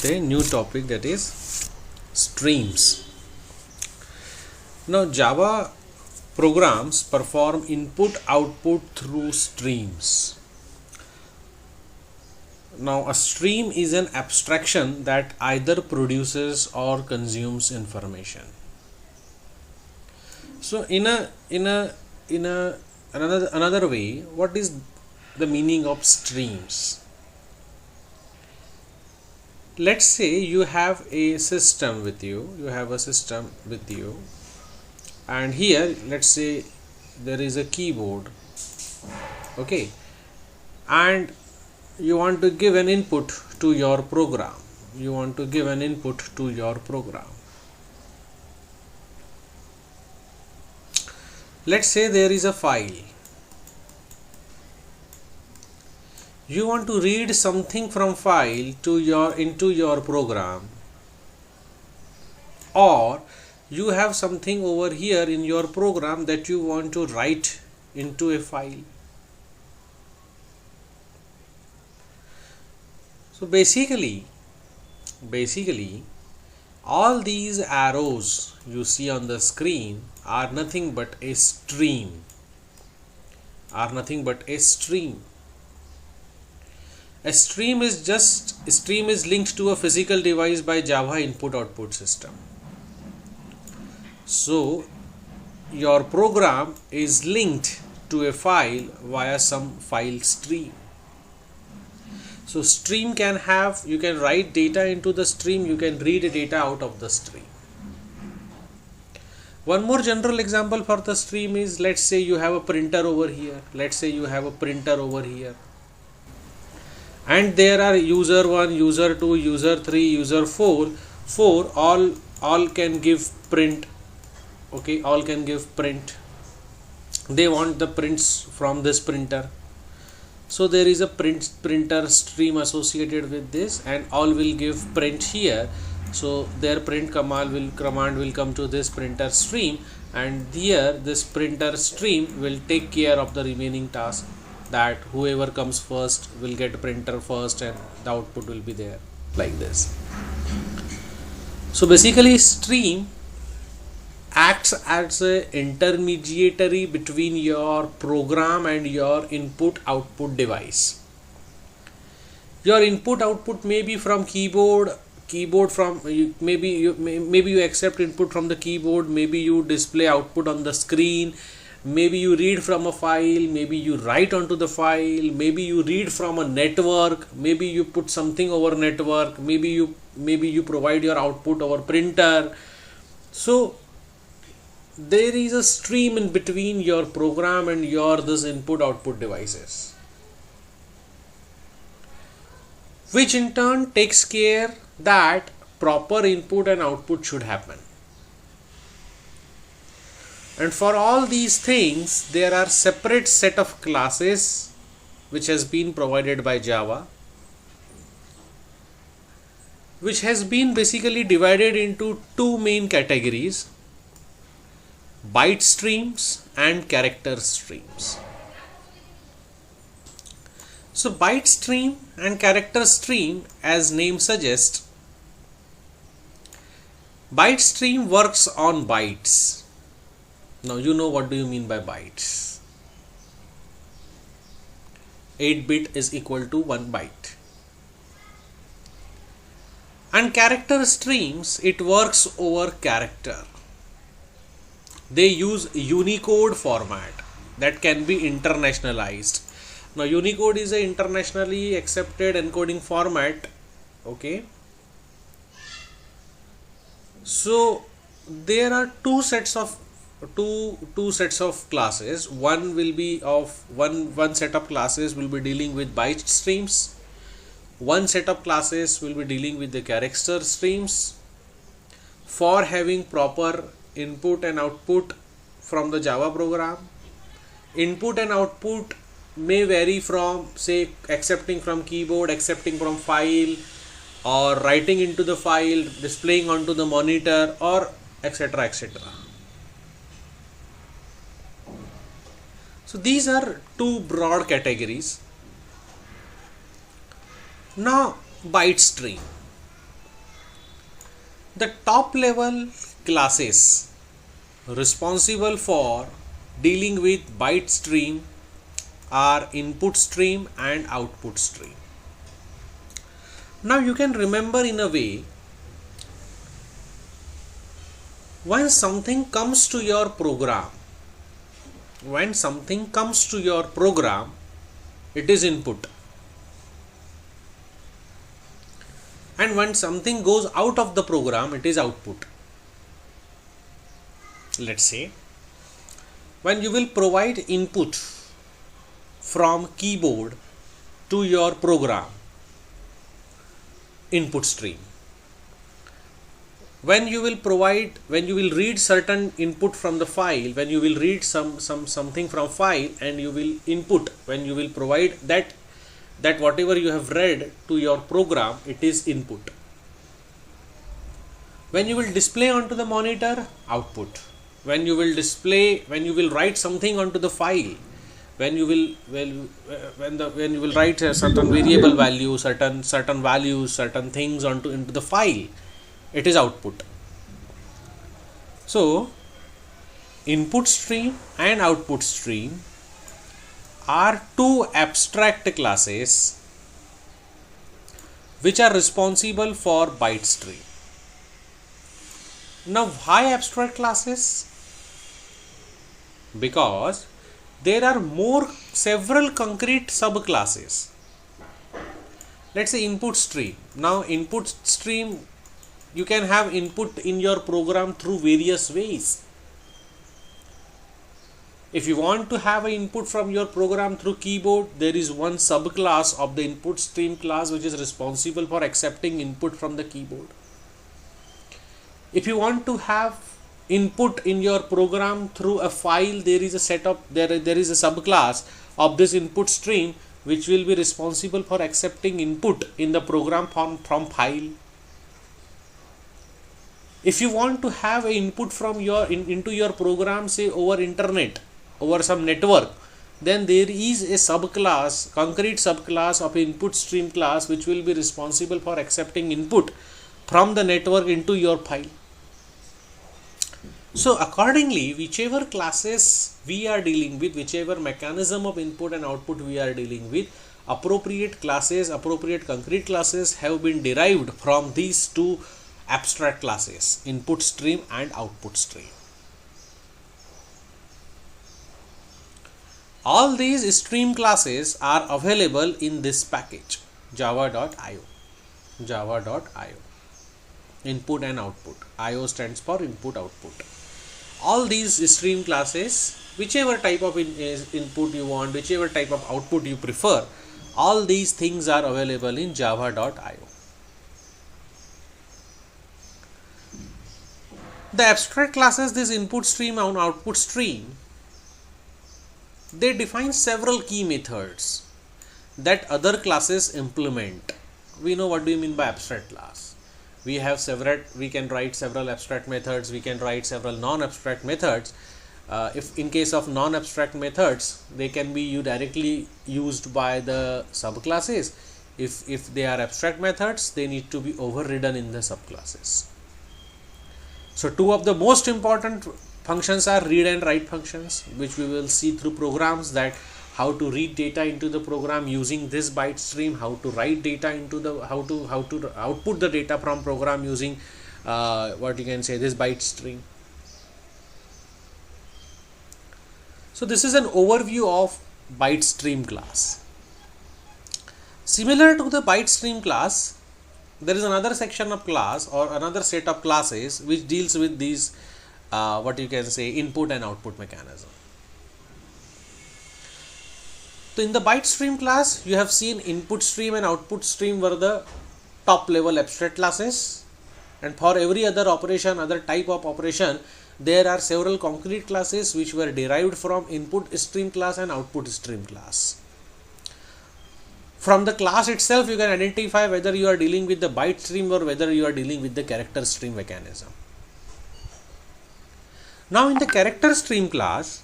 with a new topic, that is streams. Now Java programs perform input output through streams. Now a stream is an abstraction that either produces or consumes information. So in another way, what is the meaning of streams? Let's say you have a system with you, and here let's say there is a keyboard, okay, and you want to give an input to your program. Let's say there is a file. You want to read something from file into your program, or you have something over here in your program that you want to write into a file. So basically all these arrows you see on the screen are nothing but a stream. A stream is linked to a physical device by Java input output system. So your program is linked to a file via some file stream. So stream you can write data into the stream, you can read data out of the stream. One more general example for the stream is, let's say you have a printer over here, and there are user 1, user 2, user 3, user 4 all can give print. Okay, all can give print. They want the prints from this printer. So there is a printer stream associated with this, and all will give print here. So their print command will come to this printer stream, and here this printer stream will take care of the remaining task, that whoever comes first will get printer first and the output will be there, like this. So basically stream acts as an intermediary between your program and your input output device. Your input output may be from keyboard from maybe you accept input from the keyboard, maybe you display output on the screen, maybe you read from a file, maybe you write onto the file, maybe you read from a network, maybe you put something over network, maybe you provide your output over printer. So there is a stream in between your program and this input output devices, which in turn takes care that proper input and output should happen. And for all these things there are separate set of classes which has been provided by Java, which has been basically divided into two main categories: byte streams and character streams. So byte stream and character stream, as name suggests, byte stream works on bytes. Now you know what do you mean by bytes. 8-bit is equal to 1 byte. And character streams, it works over character. They use Unicode format that can be internationalized. Now Unicode is an internationally accepted encoding format. Okay. So there are two sets of classes. One set of classes will be dealing with byte streams. One set of classes will be dealing with the character streams. For having proper input and output from the Java program, input and output may vary from, say, accepting from keyboard, accepting from file, or writing into the file, displaying onto the monitor, or etc. So these are two broad categories. Now byte stream. The top level classes responsible for dealing with byte stream are input stream and output stream. Now you can remember in a way, when something comes to your program, it is input, and when something goes out of the program, it is output. Let's say when you will provide input from keyboard to your program, input stream. When you will read certain input from the file, when you will read something from file and you will input, when you will provide that whatever you have read to your program, it is input. When you will display onto the monitor, output. When you will write something onto the file, when you will write a certain variable value, certain values, certain things into the file, it is output. So input stream and output stream are two abstract classes which are responsible for byte stream. Now why abstract classes? Because there are several concrete subclasses. Let's say input stream. Now input stream, you can have input in your program through various ways. If you want to have an input from your program through keyboard, there is one subclass of the input stream class which is responsible for accepting input from the keyboard. If you want to have input in your program through a file, there is a subclass of this input stream which will be responsible for accepting input in the program from file. If you want to have an input from into your program, say over internet, over some network, then there is a subclass, concrete subclass of input stream class which will be responsible for accepting input from the network into your file. So accordingly, whichever classes we are dealing with, whichever mechanism of input and output we are dealing with, appropriate concrete classes have been derived from these two abstract classes, input stream and output stream. All these stream classes are available in this package, java.io. Input and output. IO stands for input output. All these stream classes, whichever type of input you want, whichever type of output you prefer, all these things are available in java.io. The abstract classes, this input stream and output stream, they define several key methods that other classes implement. We know what do you mean by abstract class. We can write several abstract methods, we can write several non-abstract methods. If in case of non-abstract methods, they can be directly used by the subclasses. If they are abstract methods, they need to be overridden in the subclasses. So two of the most important functions are read and write functions, which we will see through programs, that how to read data into the program using this byte stream, how to write data into the how to output the data from program using this byte stream. So this is an overview of byte stream class. Similar to the byte stream class, there is another section of class or another set of classes which deals with these input and output mechanism. So in the byte stream class, you have seen input stream and output stream were the top level abstract classes, and for every other operation, other type of operation, there are several concrete classes which were derived from input stream class and output stream class. From the class itself, you can identify whether you are dealing with the byte stream or whether you are dealing with the character stream mechanism. Now in the character stream class,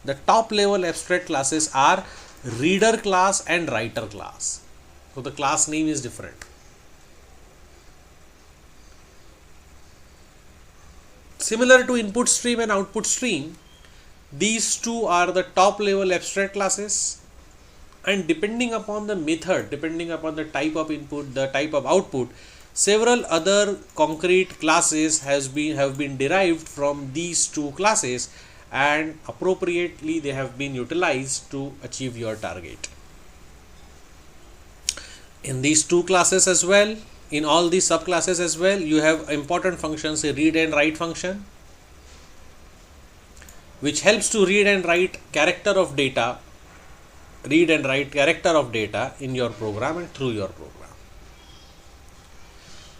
the top level abstract classes are reader class and writer class. So the class name is different. Similar to input stream and output stream, these two are the top level abstract classes, and depending upon the method, depending upon the type of input, the type of output, several other concrete classes have been derived from these two classes, and appropriately they have been utilized to achieve your target. In these two classes as well, in all these subclasses as well, you have important functions, a read and write function, which helps to read and write character of data in your program and through your program.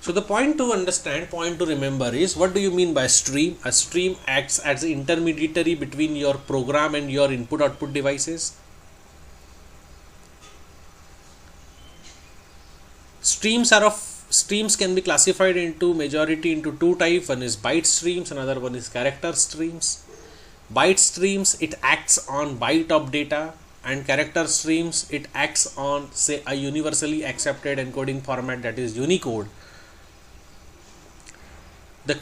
So the point to understand, point to remember is, what do you mean by stream? A stream acts as an intermediary between your program and your input output devices. Streams can be classified into two types. One is byte streams, another one is character streams. Byte streams, it acts on byte of data, and character streams, it acts on, say, a universally accepted encoding format, that is Unicode. The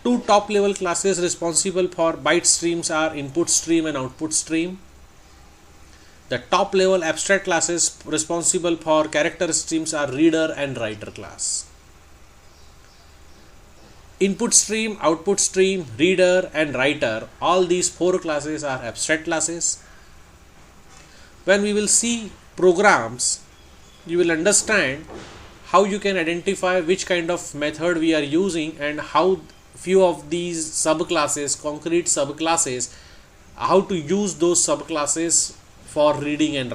two top level classes responsible for byte streams are input stream and output stream. The top level abstract classes responsible for character streams are reader and writer class. Input stream, output stream, reader and writer, all these four classes are abstract classes. When we will see programs, you will understand how you can identify which kind of method we are using, and how few of these subclasses, concrete subclasses, how to use those subclasses for reading and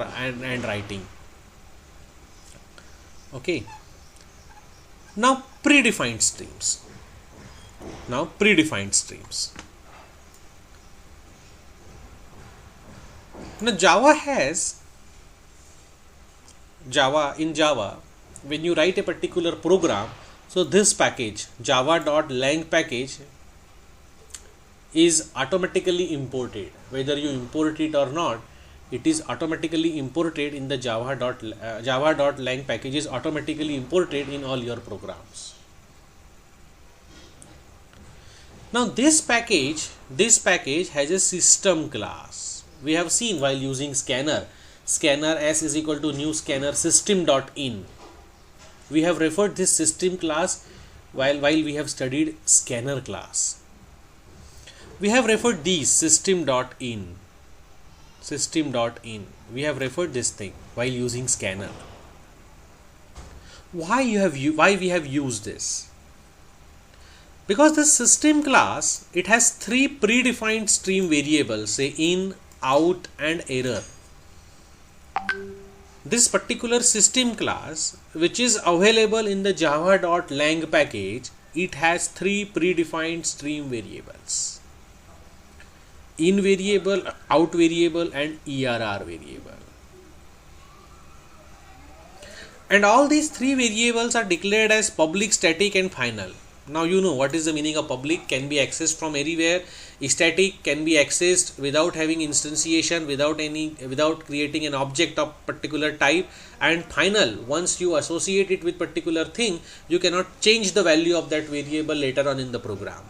writing. Okay. Now predefined streams. Now in Java, when you write a particular program, so this package, java.lang package, is automatically imported. Whether you import it or not, it is automatically imported in the java.lang package is automatically imported in all your programs. Now this package has a system class. We have seen while using scanner s is equal to new scanner system.in. We have referred this system class while we have studied scanner class. We have referred these system.in. We have referred this thing while using scanner. Why we have used this? Because the system class, it has three predefined stream variables, say in, out and error. This particular system class, which is available in the java.lang package, it has three predefined stream variables: in variable, out variable and ERR variable. And all these three variables are declared as public, static and final. Now you know what is the meaning of public. Can be accessed from anywhere. Static can be accessed without having instantiation, without creating an object of particular type. And final, once you associate it with particular thing, you cannot change the value of that variable later on in the program.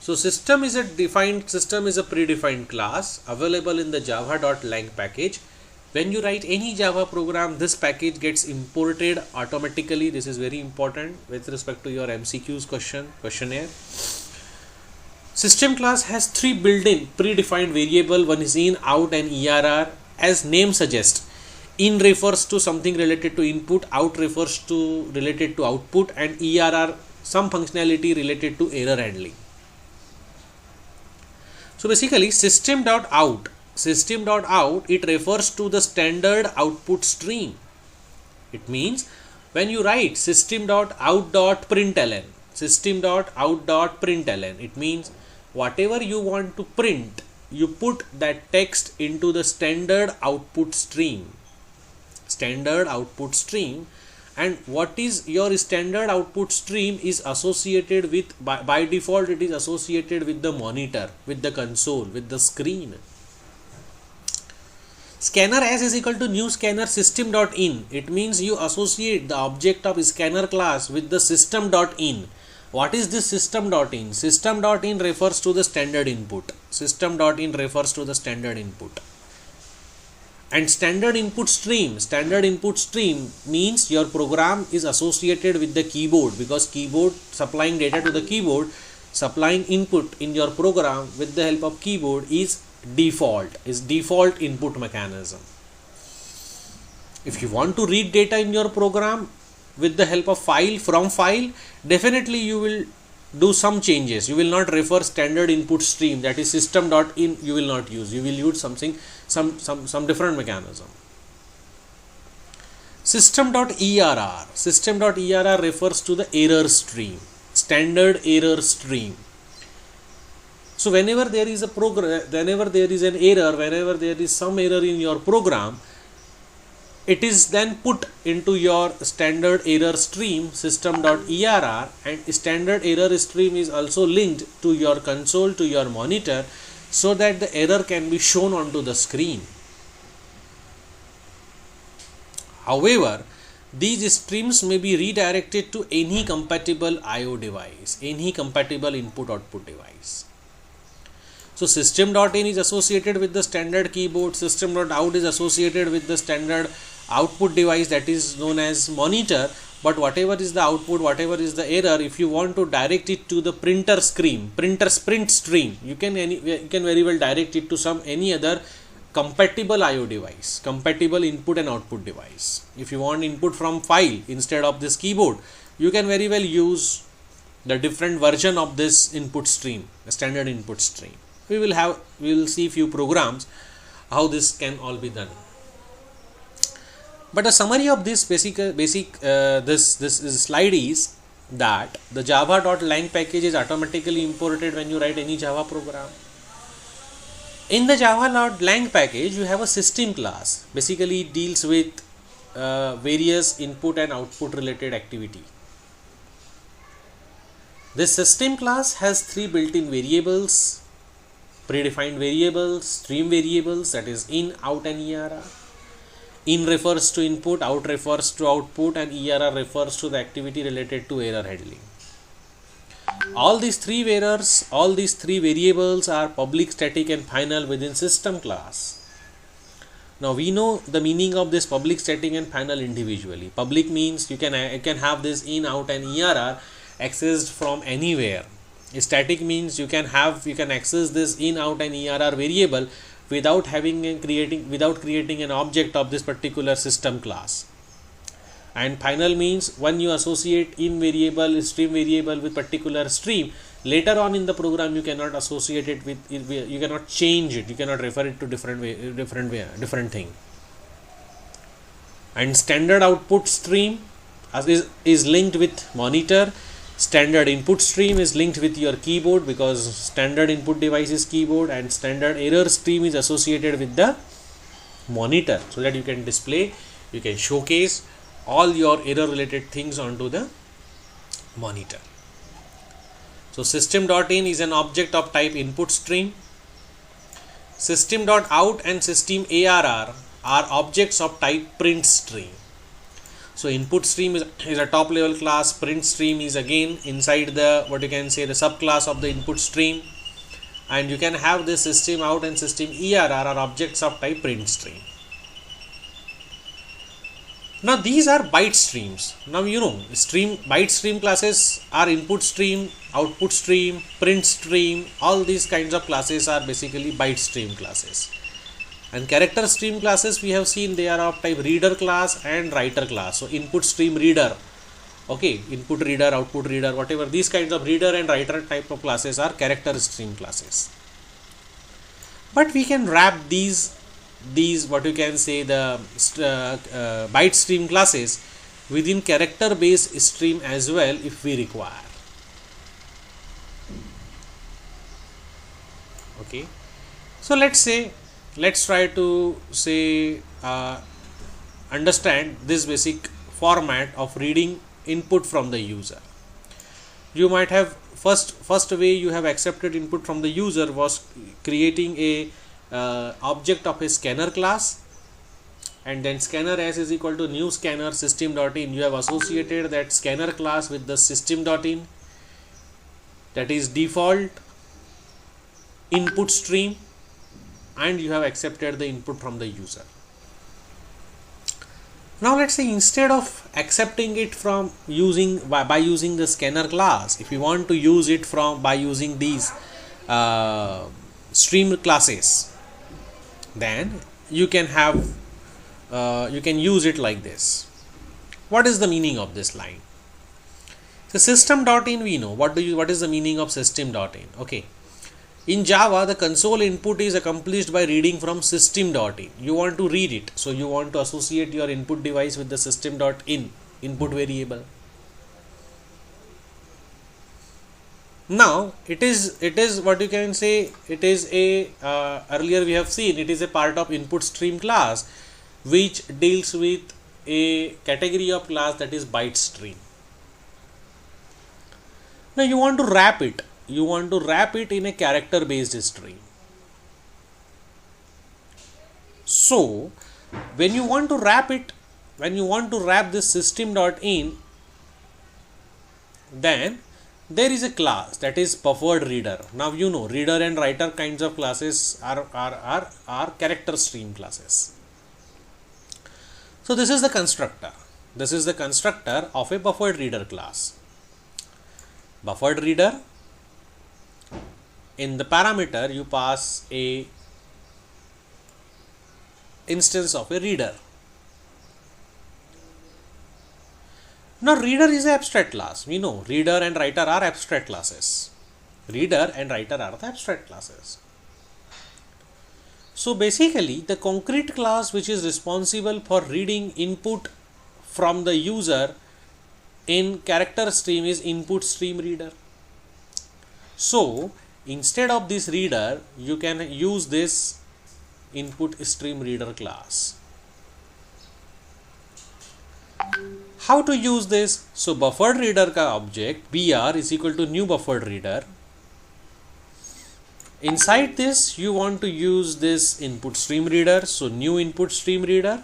So system is a predefined class available in the java.lang package. When you write any Java program, this package gets imported automatically. This is very important with respect to your MCQs questionnaire. System class has three built-in predefined variable. One is in, out and ERR. As name suggests, in refers to something related to input, out refers to related to output, and ERR some functionality related to error handling. So basically system.out, it refers to the standard output stream. It means when you write system.out.println, it means whatever you want to print, you put that text into the standard output stream. And what is your standard output stream is associated with, by default it is associated with the monitor, with the console, with the screen. Scanner as is equal to new scanner system.in. It means you associate the object of scanner class with the system.in. What is this system.in? System.in refers to the standard input. System.in refers to the standard input. And standard input stream means your program is associated with the keyboard, because keyboard supplying data to the keyboard, supplying input in your program with the help of keyboard is default input mechanism. If you want to read data in your program with the help of file, definitely you will do some changes. You will not refer standard input stream, that is system.in, you will not use. You will use something, some different mechanism. System.err refers to the error stream, standard error stream. So whenever there is an error, whenever there is some error in your program, it is then put into your standard error stream system.err, and standard error stream is also linked to your console, to your monitor, so that the error can be shown onto the screen. However, these streams may be redirected to any compatible I/O device, any compatible input-output device. So system.in is associated with the standard keyboard, system.out is associated with the standard output device, that is known as monitor. But whatever is the output, whatever is the error, if you want to direct it to the print stream, you can very well direct it to any other compatible I/O device, compatible input and output device. If you want input from file instead of this keyboard, you can very well use the different version of this input stream, the standard input stream. We will see few programs how this can all be done. But a summary of this this slide is that the java.lang package is automatically imported when you write any Java program. In the java.lang package, you have a system class. Basically, it deals with various input and output related activity. This system class has 3 built-in variables: predefined variables, stream variables, that is in, out and ERR. In refers to input, out refers to output, and ERR refers to the activity related to error handling. All these three variables are public, static and final within system class. Now we know the meaning of this public, static and final individually. Public means you can have this in, out and ERR accessed from anywhere. Static means you can access this in, out and ERR variable without creating an object of this particular system class. And final means when you associate in variable, stream variable with particular stream, later on in the program you cannot associate it with, you cannot change it, you cannot refer it to different thing. And standard output stream is linked with monitor. Standard input stream is linked with your keyboard, because standard input device is keyboard, and standard error stream is associated with the monitor, so that you can display, you can showcase all your error related things onto the monitor. So system.in is an object of type input stream. System.out and system ARR are objects of type print stream. So input stream is a top level class, print stream is again inside the the subclass of the input stream, and you can have this system out and system ERR are objects of type print stream. Now these are byte streams. Now byte stream classes are input stream, output stream, print stream, all these kinds of classes are basically byte stream classes. And character stream classes we have seen, they are of type reader class and writer class. So input stream reader, input reader, output reader, whatever, these kinds of reader and writer type of classes are character stream classes. But we can wrap these the byte stream classes within character based stream as well if we require. So let's try to understand this basic format of reading input from the user. You might have first way you have accepted input from the user was creating a object of a scanner class and then scanner s is equal to new scanner system.in. You have associated that scanner class with the system.in, that is default input stream, and you have accepted the input from the user. Now let's say instead of accepting it from using by using the scanner class, if you want to use it by using these stream classes, then you can use it like this. What is the meaning of this line? So system.in, we know what is the meaning of system.in. Okay, in Java the console input is accomplished by reading from system.in. You want to read it, so you want to associate your input device with the system.in input variable. Now it is what you can say, it is a earlier we have seen it is a part of input stream class which deals with a category of class, that is byte stream. Now you want to wrap it in a character based stream. So when you want to wrap this system.in, then there is a class, that is buffered reader. Now you know reader and writer kinds of classes are character stream classes. So this is the constructor. This is the constructor of a buffered reader class. Buffered reader, in the parameter you pass a instance of a reader. Now reader is an abstract class. We know reader and writer are abstract classes. Reader and writer are the abstract classes. So basically the concrete class which is responsible for reading input from the user in character stream is input stream reader. So instead of this reader, you can use this input stream reader class. How to use this? So buffered reader ka object br is equal to new buffered reader. Inside this you want to use this input stream reader, so new input stream reader,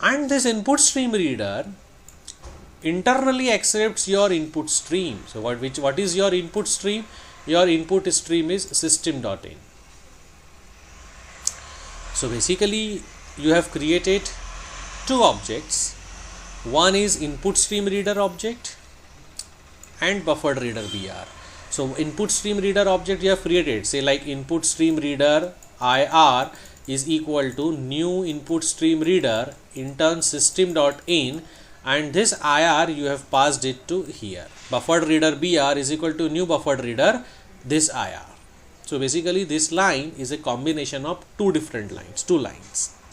and this input stream reader internally accepts your input stream. So what is your input stream? Your input stream is system.in. So basically you have created two objects. One is input stream reader object and buffered reader br. So input stream reader object you have created, say like input stream reader ir is equal to new input stream reader intern system.in, and this ir you have passed it to here. Buffered reader br is equal to new buffered reader this ir. So basically this line is a combination of two lines.